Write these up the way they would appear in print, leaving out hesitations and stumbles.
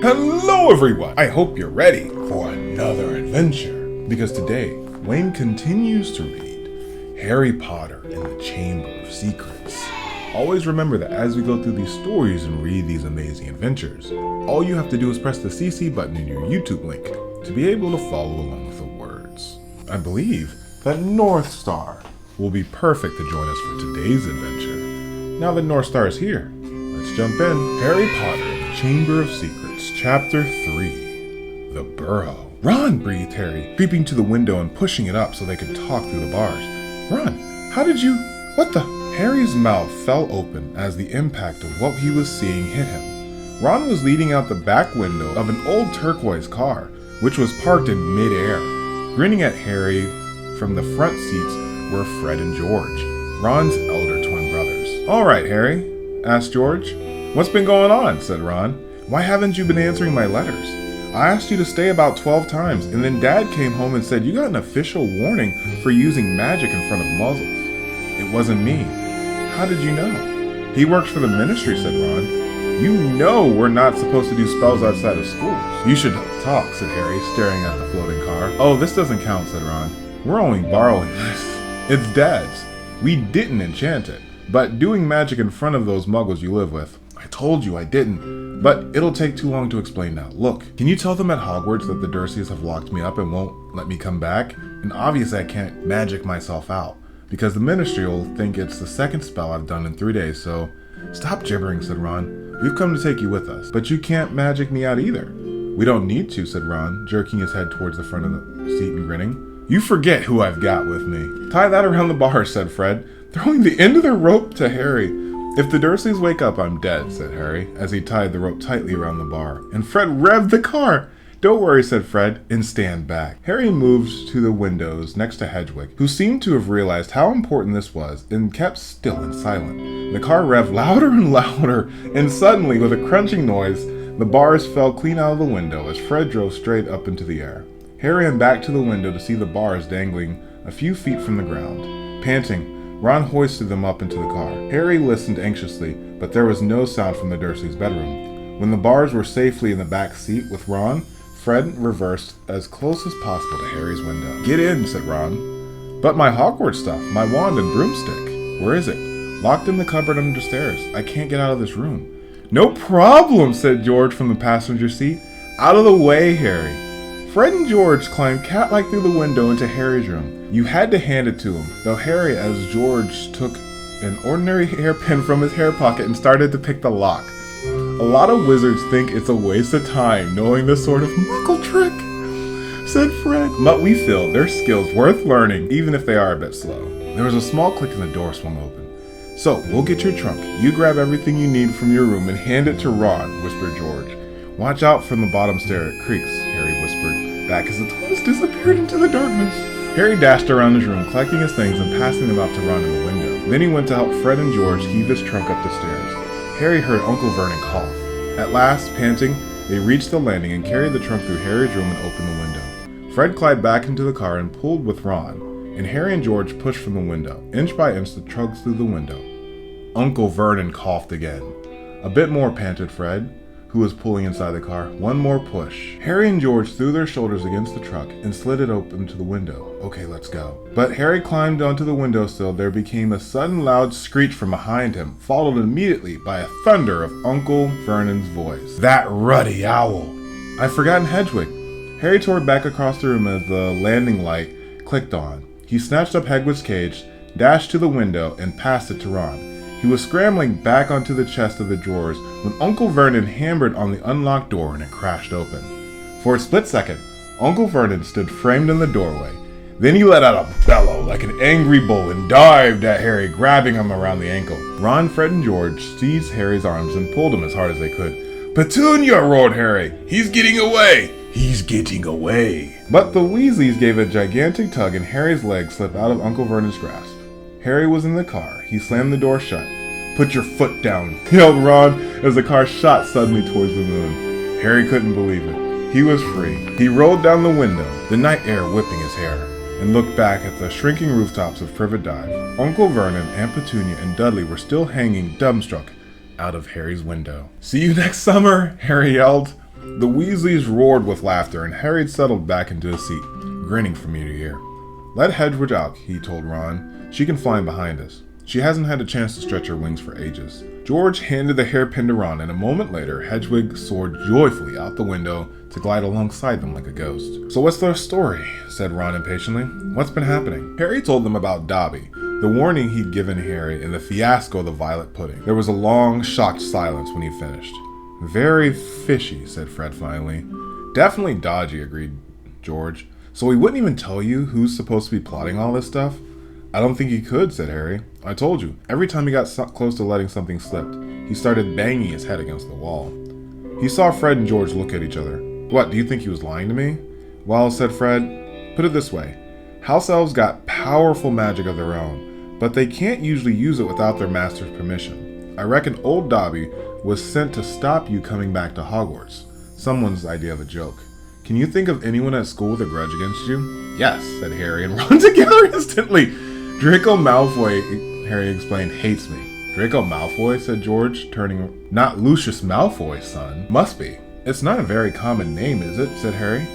Hello everyone! I hope you're ready for another adventure, because today Wayne continues to read Harry Potter and the Chamber of Secrets. Always remember that as we go through these stories and read these amazing adventures, all you have to do is press the CC button in your YouTube link to be able to follow along with the words. I believe that North Star will be perfect to join us for today's adventure. Now that North Star is here, let's jump in. Harry Potter and the Chamber of Secrets. Chapter 3, The Burrow. Ron, breathed Harry, creeping to the window and pushing it up so they could talk through the bars. Ron, how did you... what the... Harry's mouth fell open as the impact of what he was seeing hit him. Ron was leaning out the back window of an old turquoise car, which was parked in mid-air. Grinning at Harry from the front seats were Fred and George, Ron's elder twin brothers. "All right, Harry," asked George. "What's been going on?" said Ron. "Why haven't you been answering my letters? I asked you to stay about 12 times, and then Dad came home and said you got an official warning for using magic in front of muzzles." "It wasn't me." "How did you know?" "He works for the ministry," said Ron. "You know we're not supposed to do spells outside of schools." "You should talk," said Harry, staring at the floating car. "Oh, this doesn't count," said Ron. "We're only borrowing this. It's Dad's. We didn't enchant it, but doing magic in front of those muggles you live with. I told you I didn't, but it'll take too long to explain now. Look, can you tell them at Hogwarts that the Dursleys have locked me up and won't let me come back? And obviously I can't magic myself out, because the ministry will think it's the second spell I've done in 3 days, so..." "Stop gibbering," said Ron. "We've come to take you with us, but you can't magic me out either." "We don't need to," said Ron, jerking his head towards the front of the seat and grinning. "You forget who I've got with me." "Tie that around the bars," said Fred, throwing the end of the rope to Harry. "If the Dursleys wake up, I'm dead," said Harry, as he tied the rope tightly around the bar. And Fred revved the car. "Don't worry," said Fred, "and stand back." Harry moved to the windows next to Hedwig, who seemed to have realized how important this was and kept still and silent. The car revved louder and louder, and suddenly, with a crunching noise, the bars fell clean out of the window as Fred drove straight up into the air. Harry ran back to the window to see the bars dangling a few feet from the ground. Panting, Ron hoisted them up into the car. Harry listened anxiously, but there was no sound from the Dursleys' bedroom. When the bars were safely in the back seat with Ron, Fred reversed as close as possible to Harry's window. "Get in," said Ron. "But my Hogwarts stuff, my wand and broomstick." "Where is it?" "Locked in the cupboard under the stairs. I can't get out of this room." "No problem," said George from the passenger seat. "Out of the way, Harry." Fred and George climbed cat-like through the window into Harry's room. You had to hand it to him, though Harry, as George took an ordinary hairpin from his hair pocket and started to pick the lock. "A lot of wizards think it's a waste of time knowing this sort of muggle trick," said Fred. "But we feel their skills worth learning, even if they are a bit slow." There was a small click and the door swung open. "So, we'll get your trunk. You grab everything you need from your room and hand it to Ron," whispered George. "Watch out from the bottom stair, it creaks," Harry whispered back as the twins disappeared into the darkness. Harry dashed around his room, collecting his things and passing them out to Ron in the window. Then he went to help Fred and George heave his trunk up the stairs. Harry heard Uncle Vernon cough. At last, panting, they reached the landing and carried the trunk through Harry's room and opened the window. Fred climbed back into the car and pulled with Ron, and Harry and George pushed from the window. Inch by inch, the trunk through the window. Uncle Vernon coughed again. "A bit more," panted Fred, who was pulling inside the car. "One more push." Harry and George threw their shoulders against the truck and slid it open to the window. "Okay, let's go." But Harry climbed onto the windowsill. There became a sudden loud screech from behind him, followed immediately by a thunder of Uncle Vernon's voice. "That ruddy owl! I've forgotten Hedwig." Harry tore back across the room as the landing light clicked on. He snatched up Hedwig's cage, dashed to the window, and passed it to Ron. He was scrambling back onto the chest of the drawers when Uncle Vernon hammered on the unlocked door and it crashed open. For a split second, Uncle Vernon stood framed in the doorway. Then he let out a bellow like an angry bull and dived at Harry, grabbing him around the ankle. Ron, Fred, and George seized Harry's arms and pulled him as hard as they could. "Petunia!" roared Harry. "He's getting away! He's getting away!" But the Weasleys gave a gigantic tug and Harry's legs slipped out of Uncle Vernon's grasp. Harry was in the car. He slammed the door shut. "Put your foot down," yelled Ron as the car shot suddenly towards the moon. Harry couldn't believe it. He was free. He rolled down the window, the night air whipping his hair, and looked back at the shrinking rooftops of Privet Dive. Uncle Vernon, Aunt Petunia, and Dudley were still hanging dumbstruck out of Harry's window. "See you next summer," Harry yelled. The Weasleys roared with laughter, and Harry settled back into his seat, grinning from ear to ear. "Let Hedwig out," he told Ron. "She can fly in behind us. She hasn't had a chance to stretch her wings for ages." George handed the hairpin to Ron, and a moment later, Hedwig soared joyfully out the window to glide alongside them like a ghost. "So what's their story?" said Ron impatiently. "What's been happening?" Harry told them about Dobby, the warning he'd given Harry, and the fiasco of the violet pudding. There was a long, shocked silence when he finished. "Very fishy," said Fred finally. "Definitely dodgy," agreed George. "So he wouldn't even tell you who's supposed to be plotting all this stuff?" "I don't think he could," said Harry. "I told you, every time he got close to letting something slip, he started banging his head against the wall." He saw Fred and George look at each other. "What, do you think he was lying to me?" "Well," said Fred, "put it this way. House elves got powerful magic of their own, but they can't usually use it without their master's permission. I reckon old Dobby was sent to stop you coming back to Hogwarts. Someone's idea of a joke. Can you think of anyone at school with a grudge against you?" "Yes," said Harry and Ron together instantly. "Draco Malfoy," Harry explained, "hates me." "Draco Malfoy," said George, turning. "Not Lucius Malfoy, son." "Must be. It's not a very common name, is it?" said Harry.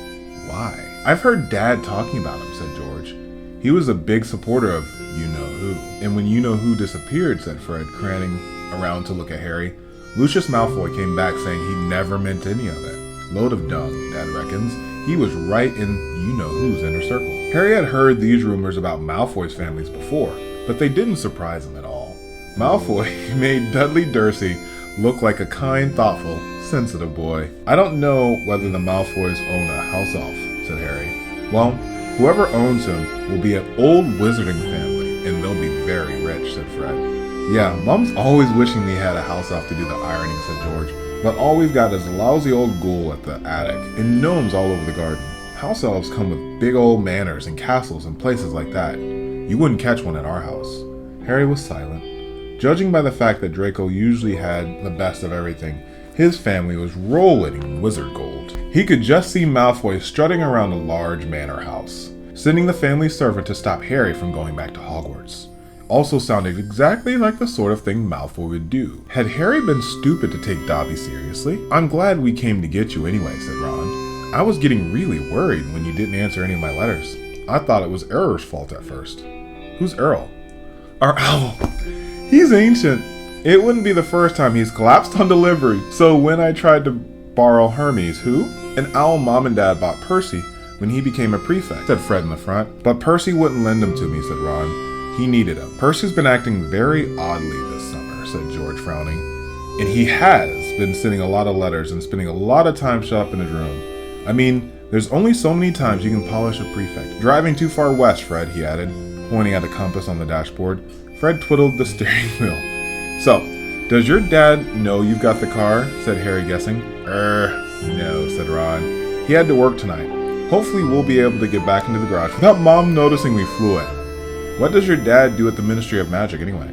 "Why?" "I've heard Dad talking about him," said George. "He was a big supporter of you-know-who." "And when you-know-who disappeared," said Fred, craning around to look at Harry, "Lucius Malfoy came back saying he never meant any of it. Load of dung, Dad reckons. He was right in you-know-who's inner circle." Harry had heard these rumors about Malfoy's families before, but they didn't surprise him at all. Malfoy made Dudley Dursley look like a kind, thoughtful, sensitive boy. "I don't know whether the Malfoys own a house elf," said Harry. "Well, whoever owns him will be an old wizarding family, and they'll be very rich," said Fred. "Yeah, Mom's always wishing we had a house elf to do the ironing," said George. "But all we've got is a lousy old ghoul at the attic, and gnomes all over the garden. House elves come with big old manors and castles and places like that. You wouldn't catch one at our house." Harry was silent. Judging by the fact that Draco usually had the best of everything, his family was rolling in wizard gold. He could just see Malfoy strutting around a large manor house, sending the family servant to stop Harry from going back to Hogwarts. Also sounded exactly like the sort of thing Malfoy would do. Had Harry been stupid to take Dobby seriously? "I'm glad we came to get you anyway," said Ron. "I was getting really worried when you didn't answer any of my letters. I thought it was Errol's fault at first." "Who's Errol?" "Our owl. He's ancient. It wouldn't be the first time he's collapsed on delivery. So when I tried to borrow Hermes," "Who?" "An owl Mom and Dad bought Percy when he became a prefect," said Fred in the front. "But Percy wouldn't lend him to me," said Ron. "He needed him." "Percy's been acting very oddly this summer," said George, frowning. "And he has been sending a lot of letters and spending a lot of time shut up in his room. I mean, there's only so many times you can polish a prefect." "Driving too far west, Fred," he added, pointing at the compass on the dashboard. Fred twiddled the steering wheel. "So, does your dad know you've got the car?" said Harry, guessing. No," said Ron. "He had to work tonight. Hopefully we'll be able to get back into the garage without Mom noticing we flew it." "What does your dad do at the Ministry of Magic anyway?"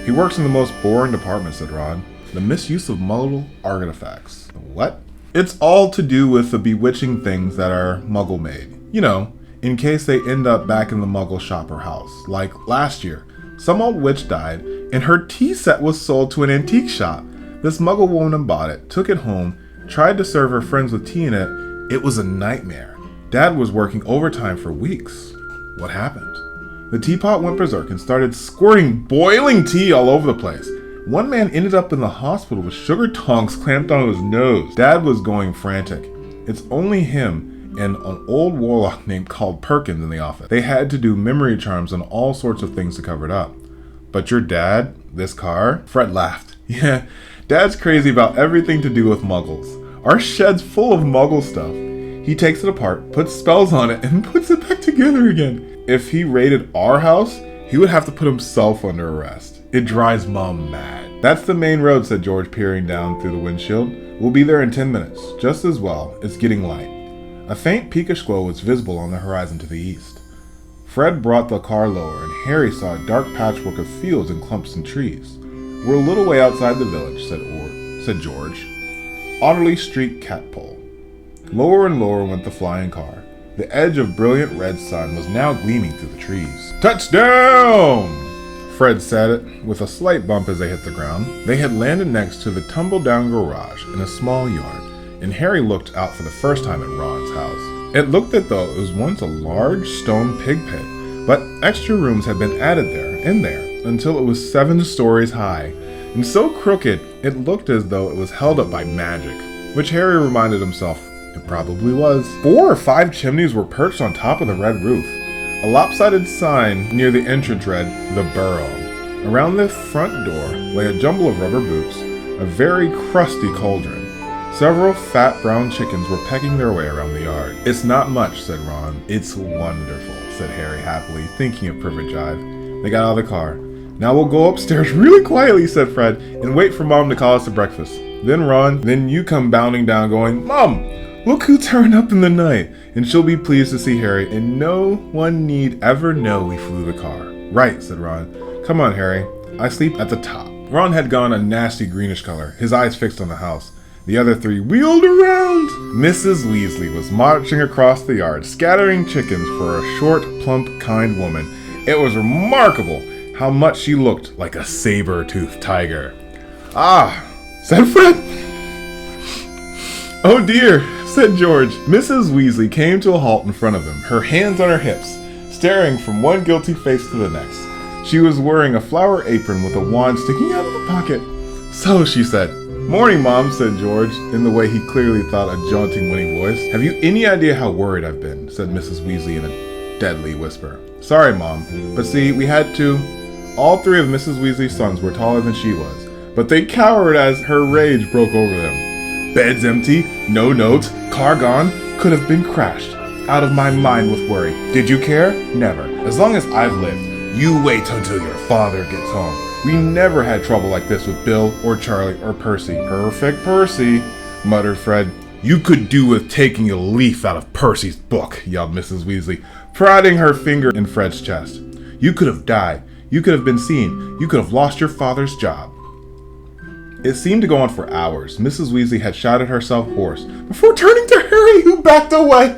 "He works in the most boring department," said Ron. "The misuse of Muggle artifacts." "What?" "It's all to do with the bewitching things that are Muggle-made. You know, in case they end up back in the Muggle shop or house. Like last year, some old witch died, and her tea set was sold to an antique shop. This Muggle woman bought it, took it home, tried to serve her friends with tea in it. It was a nightmare. Dad was working overtime for weeks." "What happened?" "The teapot went berserk and started squirting boiling tea all over the place. One man ended up in the hospital with sugar tongs clamped on his nose. Dad was going frantic. It's only him and an old warlock named called Perkins in the office. They had to do memory charms and all sorts of things to cover it up." "But your dad, this car?" Fred laughed. "Yeah, Dad's crazy about everything to do with Muggles. Our shed's full of Muggle stuff. He takes it apart, puts spells on it, and puts it back together again. If he raided our house, he would have to put himself under arrest. It drives Mom mad." "That's the main road," said George, peering down through the windshield. "We'll be there in 10 minutes. Just as well, it's getting light." A faint peakish glow was visible on the horizon to the east. Fred brought the car lower, and Harry saw a dark patchwork of fields and clumps and trees. "We're a little way outside the village," said George. Otterley Street Catpole. Lower and lower went the flying car. The edge of brilliant red sun was now gleaming through the trees. "Touchdown!" Fred said it with a slight bump as they hit the ground. They had landed next to the tumble-down garage in a small yard, and Harry looked out for the first time at Ron's house. It looked as though it was once a large stone pig pit, but extra rooms had been added in there, until it was 7 stories high, and so crooked it looked as though it was held up by magic, which Harry reminded himself it probably was. 4 or 5 chimneys were perched on top of the red roof. A lopsided sign near the entrance read, "The Burrow." Around the front door lay a jumble of rubber boots, a very crusty cauldron. Several fat brown chickens were pecking their way around the yard. "It's not much," said Ron. "It's wonderful," said Harry happily, thinking of Perfect Jive. They got out of the car. "Now we'll go upstairs really quietly," said Fred, "and wait for Mom to call us to breakfast. Then you come bounding down going, 'Mom, look who turned up in the night,' and she'll be pleased to see Harry, and no one need ever know we flew the car." "Right," said Ron. "Come on, Harry. I sleep at the top." Ron had gone a nasty greenish color, his eyes fixed on the house. The other 3 wheeled around. Mrs. Weasley was marching across the yard, scattering chickens for a short, plump, kind woman. It was remarkable how much she looked like a saber-toothed tiger. "Ah," said Fred. "Oh dear," said George. Mrs. Weasley came to a halt in front of them, her hands on her hips, staring from one guilty face to the next. She was wearing a flower apron with a wand sticking out of the pocket. "So," she said. "Morning, Mom," said George, in the way he clearly thought a jaunting, winning voice. "Have you any idea how worried I've been?" said Mrs. Weasley in a deadly whisper. "Sorry, Mom, but see, we had to." All 3 of Mrs. Weasley's sons were taller than she was, but they cowered as her rage broke over them. "Bed's empty, no notes, car gone, could have been crashed. Out of my mind with worry. Did you care? Never. As long as I've lived. You wait until your father gets home. We never had trouble like this with Bill or Charlie or Percy." "Perfect Percy," muttered Fred. "You could do with taking a leaf out of Percy's book," yelled Mrs. Weasley, prodding her finger in Fred's chest. "You could have died. You could have been seen. You could have lost your father's job." It seemed to go on for hours. Mrs. Weasley had shouted herself hoarse before turning to Harry, who backed away.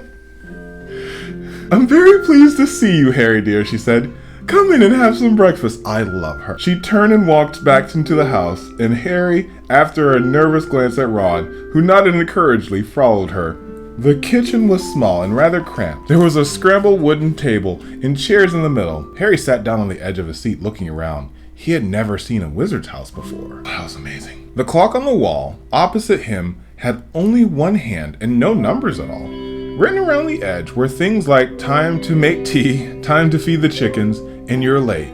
"I'm very pleased to see you, Harry dear," she said. "Come in and have some breakfast." I love her. She turned and walked back into the house, and Harry, after a nervous glance at Ron, who nodded encouragingly, followed her. The kitchen was small and rather cramped. There was a scrambled wooden table and chairs in the middle. Harry sat down on the edge of his seat looking around. He had never seen a wizard's house before. That was amazing. The clock on the wall opposite him had only 1 hand and no numbers at all. Written around the edge were things like "Time to make tea," "Time to feed the chickens," and "You're late."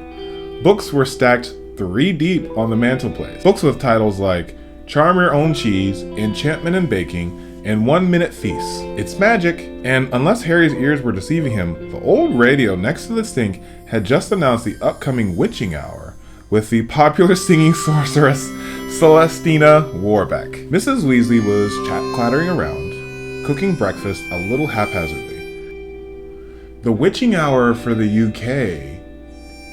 Books were stacked 3 deep on the mantelpiece. Books with titles like "Charm Your Own Cheese," "Enchantment and Baking," and 1-Minute Feasts. It's magic, and unless Harry's ears were deceiving him, the old radio next to the sink had just announced the upcoming witching hour with the popular singing sorceress Celestina Warbeck. Mrs. Weasley was clattering around, cooking breakfast a little haphazardly. The witching hour for the UK,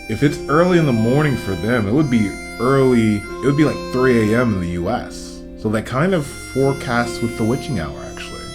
if it's early in the morning for them, it would be like 3 a.m. in the US. So that kind of forecasts with the witching hour, actually.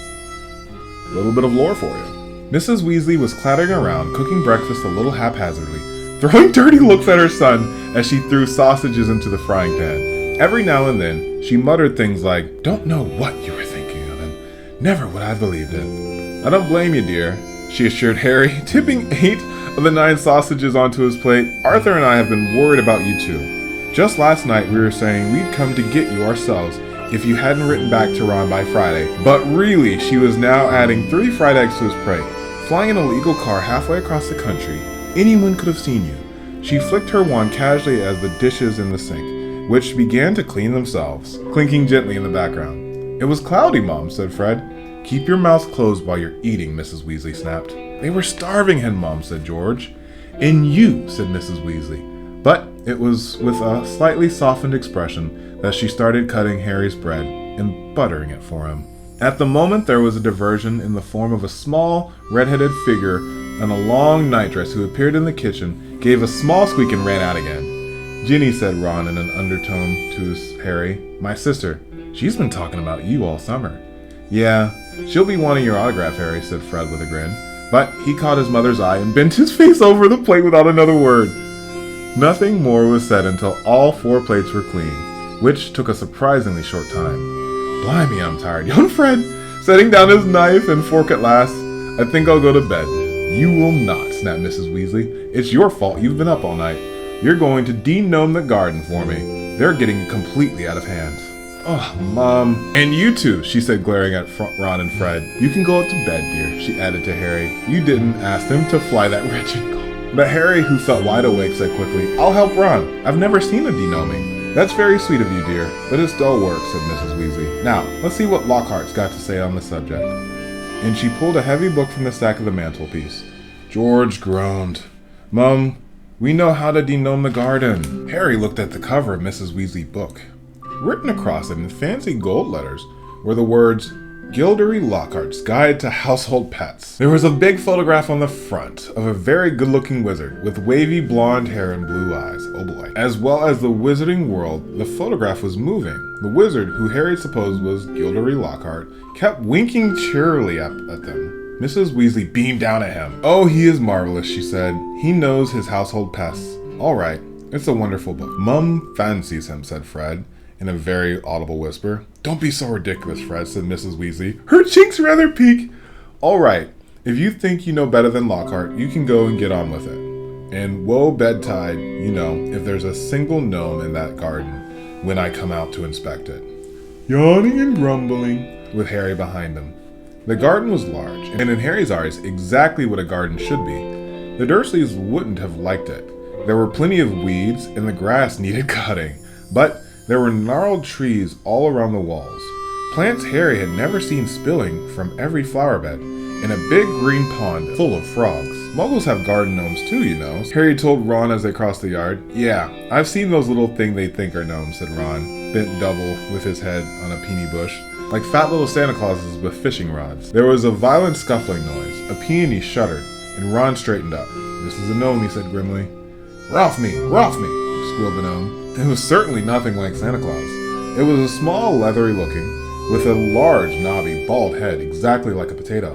A little bit of lore for you. Mrs. Weasley was clattering around, cooking breakfast a little haphazardly, throwing dirty looks at her son as she threw sausages into the frying pan. Every now and then, she muttered things like, "Don't know what you were thinking of, and never would I have believed it." "I don't blame you, dear," she assured Harry, tipping 8 of the 9 sausages onto his plate. "Arthur and I have been worried about you too. Just last night we were saying we'd come to get you ourselves if you hadn't written back to Ron by Friday." But really, she was now adding 3 fried eggs to his plate. "Flying in a legal car halfway across the country. Anyone could have seen you." She flicked her wand casually as the dishes in the sink, which began to clean themselves, clinking gently in the background. "It was cloudy, Mom," said Fred. "Keep your mouth closed while you're eating," Mrs. Weasley snapped. "They were starving him, Mom," said George. "And you," said Mrs. Weasley. But it was with a slightly softened expression that she started cutting Harry's bread and buttering it for him. At the moment there was a diversion in the form of a small, red-headed figure in a long nightdress who appeared in the kitchen, gave a small squeak and ran out again. "Ginny," said Ron in an undertone to Harry, "my sister. She's been talking about you all summer." "Yeah, she'll be wanting your autograph, Harry," said Fred with a grin. But he caught his mother's eye and bent his face over the plate without another word. Nothing more was said until all 4 plates were clean, which took a surprisingly short time. Blimey, I'm tired. Young Fred, setting down his knife and fork at last. I think I'll go to bed. You will not, snapped Mrs. Weasley. It's your fault. You've been up all night. You're going to de-gnome the garden for me. They're getting completely out of hand. Oh, Mom. And you too, she said, glaring at Ron and Fred. You can go up to bed, dear, she added to Harry. You didn't ask them to fly that wretched call. But Harry, who felt wide awake, said quickly, I'll help Ron. I've never seen a de-gnoming. That's very sweet of you, dear, but it's dull work, said Mrs. Weasley. Now, let's see what Lockhart's got to say on the subject. And she pulled a heavy book from the stack of the mantelpiece. George groaned. Mum, we know how to de-gnome the garden. Harry looked at the cover of Mrs. Weasley's book. Written across it in fancy gold letters were the words, Gildery Lockhart's Guide to Household Pets. There was a big photograph on the front of a very good-looking wizard with wavy blonde hair and blue eyes, oh boy. As well as the wizarding world, the photograph was moving. The wizard, who Harry supposed was Gildery Lockhart, kept winking cheerily at them. Mrs. Weasley beamed down at him. Oh, he is marvelous, she said. He knows his household pests. All right, it's a wonderful book. Mum fancies him, said Fred, in a very audible whisper. Don't be so ridiculous, Fred, said Mrs. Weasley. Her cheeks rather peak. All right, if you think you know better than Lockhart, you can go and get on with it. And woe betide, you know, if there's a single gnome in that garden when I come out to inspect it. Yawning and grumbling, with Harry behind him. The garden was large, and in Harry's eyes, exactly what a garden should be. The Dursleys wouldn't have liked it. There were plenty of weeds, and the grass needed cutting, but there were gnarled trees all around the walls. Plants Harry had never seen spilling from every flower bed, and a big green pond full of frogs. Muggles have garden gnomes too, you know, Harry told Ron as they crossed the yard. Yeah, I've seen those little things they think are gnomes, said Ron, bent double with his head on a peony bush, like fat little Santa Clauses with fishing rods. There was a violent scuffling noise. A peony shuddered, and Ron straightened up. This is a gnome, he said grimly. Ralph me, squealed the gnome. It was certainly nothing like Santa Claus. It was a small, leathery looking, with a large, knobby, bald head exactly like a potato.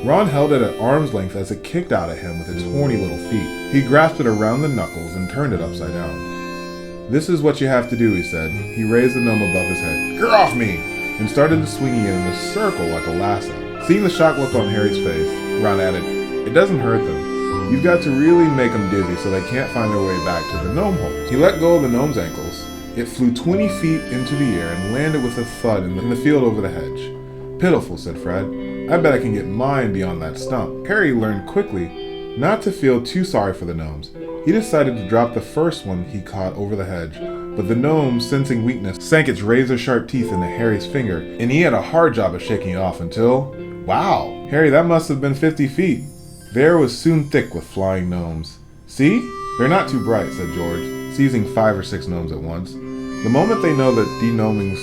Ron held it at arm's length as it kicked out at him with its horny little feet. He grasped it around the knuckles and turned it upside down. This is what you have to do, he said. He raised the gnome above his head. Get off me! And started swinging it in a circle like a lasso. Seeing the shocked look on Harry's face, Ron added, It doesn't hurt them. You've got to really make them dizzy so they can't find their way back to the gnome hole. He let go of the gnome's ankles. It flew 20 feet into the air and landed with a thud in the field over the hedge. Pitiful, said Fred. I bet I can get mine beyond that stump. Harry learned quickly not to feel too sorry for the gnomes. He decided to drop the first one he caught over the hedge, but the gnome, sensing weakness, sank its razor-sharp teeth into Harry's finger, and he had a hard job of shaking it off until... Wow! Harry, that must have been 50 feet. The air was soon thick with flying gnomes. See? They're not too bright, said George, seizing 5 or 6 gnomes at once. The moment they know that de-gnoming's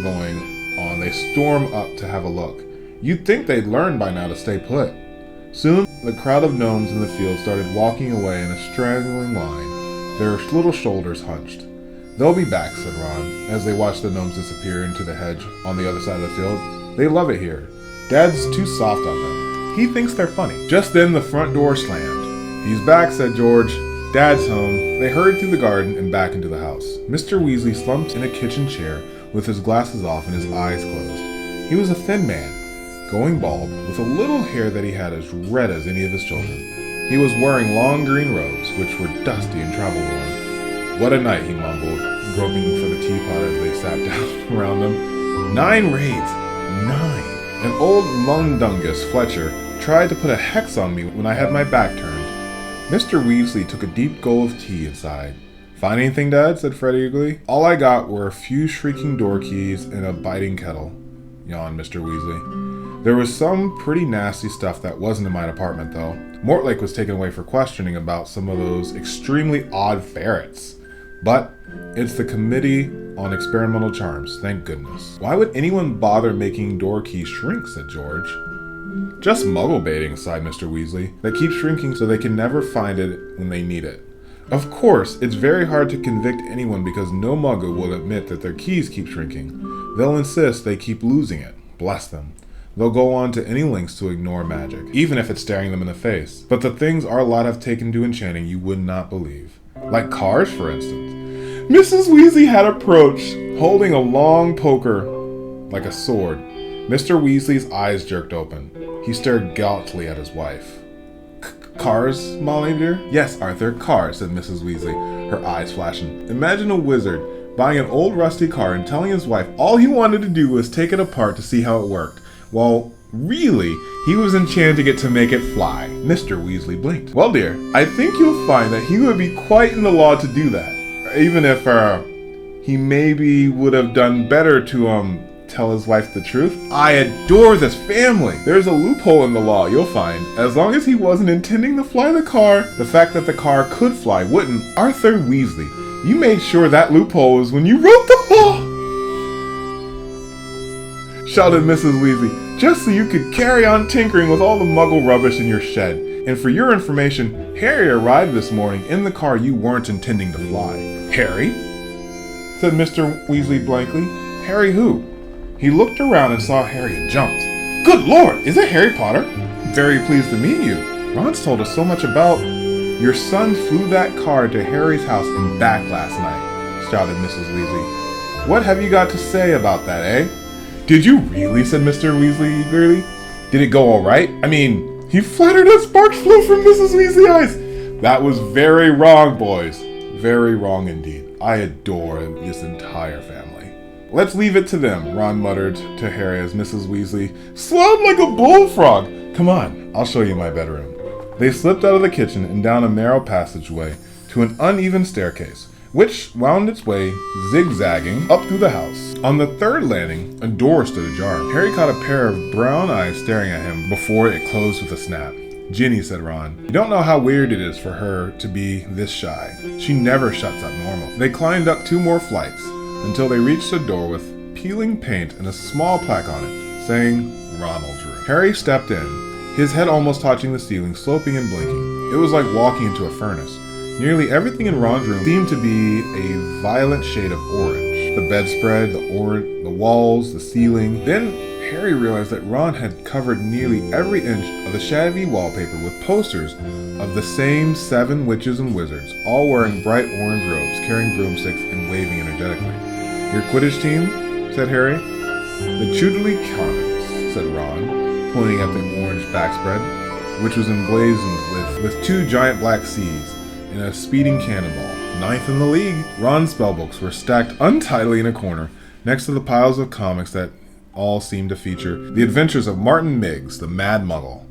going on, they storm up to have a look. You'd think they'd learn by now to stay put. Soon, the crowd of gnomes in the field started walking away in a straggling line, their little shoulders hunched. They'll be back, said Ron, as they watched the gnomes disappear into the hedge on the other side of the field. They love it here. Dad's too soft on them. He thinks they're funny. Just then, the front door slammed. He's back, said George. Dad's home. They hurried through the garden and back into the house. Mr. Weasley slumped in a kitchen chair with his glasses off and his eyes closed. He was a thin man, going bald, with a little hair that he had as red as any of his children. He was wearing long green robes, which were dusty and travel-worn. What a night, he mumbled, groping for the teapot as they sat down around him. 9 raids! 9! An old mundungus Fletcher tried to put a hex on me when I had my back turned. Mr. Weasley took a deep gulp of tea and sighed. Find anything, Dad? Said Fred eagerly. All I got were a few shrieking door keys and a biting kettle, yawned Mr. Weasley. There was some pretty nasty stuff that wasn't in my department, though. Mortlake was taken away for questioning about some of those extremely odd ferrets. But it's the Committee on Experimental Charms, thank goodness. Why would anyone bother making door keys shrink, said George. Just muggle baiting, sighed Mr. Weasley. They keep shrinking so they can never find it when they need it. Of course, it's very hard to convict anyone because no muggle will admit that their keys keep shrinking. They'll insist they keep losing it. Bless them. They'll go on to any lengths to ignore magic, even if it's staring them in the face. But the things our lot have taken to enchanting you would not believe. Like cars, for instance. Mrs. Weasley had approached, holding a long poker like a sword. Mr. Weasley's eyes jerked open. He stared gallantly at his wife. Cars, Molly dear? Yes, Arthur, cars, said Mrs. Weasley, her eyes flashing. Imagine a wizard buying an old rusty car and telling his wife all he wanted to do was take it apart to see how it worked. Well, really, he was enchanted to get to make it fly. Mr. Weasley blinked. Well, dear, I think you'll find that he would be quite in the law to do that. Even if, he maybe would have done better to, tell his wife the truth. I adore this family. There's a loophole in the law, you'll find. As long as he wasn't intending to fly the car, the fact that the car could fly wouldn't. Arthur Weasley, you made sure that loophole was when you wrote the law! Shouted Mrs. Weasley, just so you could carry on tinkering with all the muggle rubbish in your shed. And for your information, Harry arrived this morning in the car you weren't intending to fly. Harry? Said Mr. Weasley blankly. Harry who? He looked around and saw Harry and jumped. Good Lord, is it Harry Potter? Very pleased to meet you. Ron's told us so much about... Your son flew that car to Harry's house and back last night, shouted Mrs. Weasley. What have you got to say about that, eh? Did you really? Said Mr. Weasley eagerly. Did it go all right? I mean, he flattered that sparks flew from Mrs. Weasley's eyes. That was very wrong, boys. Very wrong indeed. I adore this entire family. Let's leave it to them, Ron muttered to Harry as Mrs. Weasley swam like a bullfrog. Come on, I'll show you my bedroom. They slipped out of the kitchen and down a narrow passageway to an uneven staircase, which wound its way zigzagging up through the house. On the third landing, a door stood ajar. Harry caught a pair of brown eyes staring at him before it closed with a snap. Ginny, said Ron, you don't know how weird it is for her to be this shy. She never shuts up normal. They climbed up 2 more flights until they reached a door with peeling paint and a small plaque on it, saying Ronald's room. Harry stepped in, his head almost touching the ceiling, sloping and blinking. It was like walking into a furnace. Nearly everything in Ron's room seemed to be a violent shade of orange. The bedspread, the walls, the ceiling. Then Harry realized that Ron had covered nearly every inch of the shabby wallpaper with posters of the same 7 witches and wizards, all wearing bright orange robes, carrying broomsticks, and waving energetically. Your Quidditch team? Said Harry. The Chudley Commons, said Ron, pointing at the orange backspread, which was emblazoned with 2 giant black C's and a speeding cannonball. 9th in the league. Ron's spellbooks were stacked untidily in a corner, next to the piles of comics that all seemed to feature the adventures of Martin Miggs, the Mad Muggle.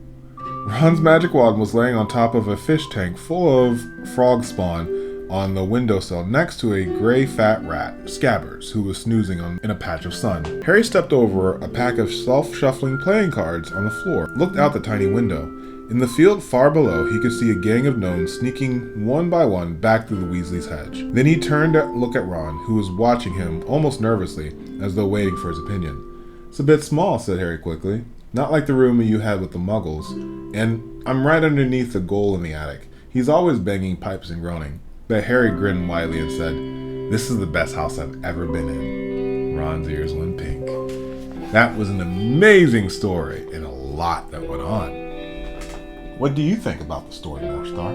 Ron's magic wand was laying on top of a fish tank full of frog spawn on the windowsill next to a gray fat rat, Scabbers, who was snoozing in a patch of sun. Harry stepped over a pack of self-shuffling playing cards on the floor, looked out the tiny window. In the field far below, he could see a gang of gnomes sneaking one by one back through the Weasley's hedge. Then he turned to look at Ron, who was watching him almost nervously, as though waiting for his opinion. It's a bit small, said Harry quickly. Not like the room you had with the muggles. And I'm right underneath the ghoul in the attic. He's always banging pipes and groaning. But Harry grinned widely and said, this is the best house I've ever been in. Ron's ears went pink. That was an amazing story, and a lot that went on. What do you think about the story, Northstar?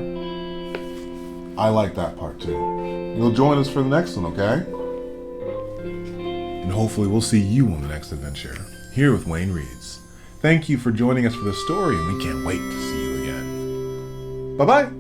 I like that part too. You'll join us for the next one, okay? And hopefully we'll see you on the next adventure, here with Wayne Reads. Thank you for joining us for the story, and we can't wait to see you again. Bye-bye!